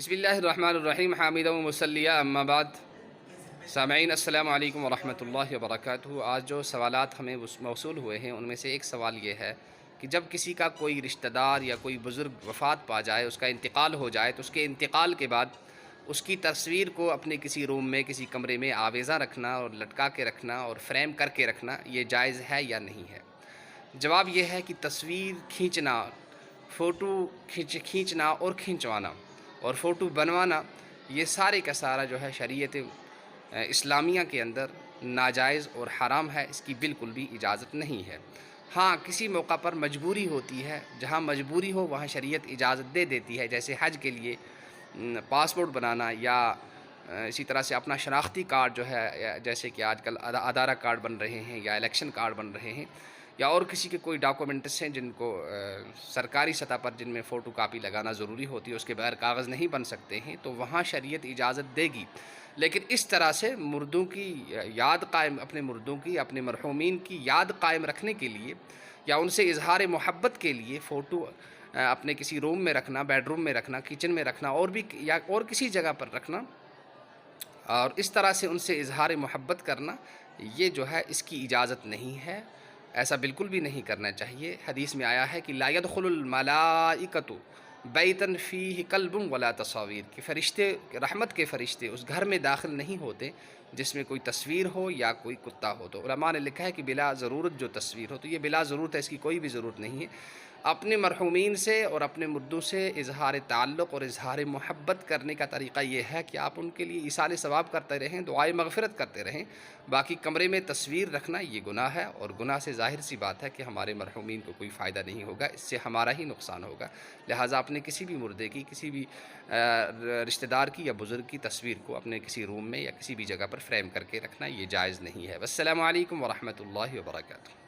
بسم اللہ الرحمن الرحیم حامدہ و مسلیہ اما بعد سامعین السلام علیکم ورحمۃ اللہ وبرکاتہ۔ آج جو سوالات ہمیں موصول ہوئے ہیں ان میں سے ایک سوال یہ ہے کہ جب کسی کا کوئی رشتہ دار یا کوئی بزرگ وفات پا جائے، اس کا انتقال ہو جائے، تو اس کے انتقال کے بعد اس کی تصویر کو اپنے کسی روم میں، کسی کمرے میں آویزاں رکھنا اور لٹکا کے رکھنا اور فریم کر کے رکھنا یہ جائز ہے یا نہیں ہے؟ جواب یہ ہے کہ تصویر کھینچنا، فوٹو کھینچنا اور کھینچوانا اور فوٹو بنوانا، یہ سارے کا سارا جو ہے شریعت اسلامیہ کے اندر ناجائز اور حرام ہے، اس کی بالکل بھی اجازت نہیں ہے۔ ہاں، کسی موقع پر مجبوری ہوتی ہے، جہاں مجبوری ہو وہاں شریعت اجازت دے دیتی ہے، جیسے حج کے لیے پاسپورٹ بنانا یا اسی طرح سے اپنا شناختی کارڈ جو ہے، جیسے کہ آج کل آدھار کارڈ بن رہے ہیں یا الیکشن کارڈ بن رہے ہیں، یا اور کسی کے کوئی ڈاکومنٹس ہیں جن کو سرکاری سطح پر جن میں فوٹو کاپی لگانا ضروری ہوتی ہے، اس کے بغیر کاغذ نہیں بن سکتے ہیں، تو وہاں شریعت اجازت دے گی۔ لیکن اس طرح سے مردوں کی یاد قائم، اپنے مردوں کی، اپنے مرحومین کی یاد قائم رکھنے کے لیے یا ان سے اظہار محبت کے لیے فوٹو اپنے کسی روم میں رکھنا، بیڈ روم میں رکھنا، کچن میں رکھنا اور بھی یا اور کسی جگہ پر رکھنا اور اس طرح سے ان سے اظہار محبت کرنا، یہ جو ہے اس کی اجازت نہیں ہے۔ ایسا بالکل بھی نہیں کرنا چاہیے۔ حدیث میں آیا ہے کہ لا يدخل الملائکۃ بیتا فیہ کلب ولا تصاویر، کہ فرشتے، رحمت کے فرشتے اس گھر میں داخل نہیں ہوتے جس میں کوئی تصویر ہو یا کوئی کتا ہو۔ تو علماء نے لکھا ہے کہ بلا ضرورت جو تصویر ہو، تو یہ بلا ضرورت ہے، اس کی کوئی بھی ضرورت نہیں ہے۔ اپنے مرحومین سے اور اپنے مردوں سے اظہار تعلق اور اظہار محبت کرنے کا طریقہ یہ ہے کہ آپ ان کے لیے ایصال ثواب کرتے رہیں، دعائے مغفرت کرتے رہیں۔ باقی کمرے میں تصویر رکھنا یہ گناہ ہے، اور گناہ سے ظاہر سی بات ہے کہ ہمارے مرحومین کو کوئی فائدہ نہیں ہوگا، اس سے ہمارا ہی نقصان ہوگا۔ لہٰذا اپنے کسی بھی مردے کی، کسی بھی رشتہ دار کی یا بزرگ کی تصویر کو اپنے کسی روم میں یا کسی بھی جگہ پر فریم کر کے رکھنا یہ جائز نہیں ہے۔ والسلام علیکم ورحمۃ اللہ وبرکاتہ۔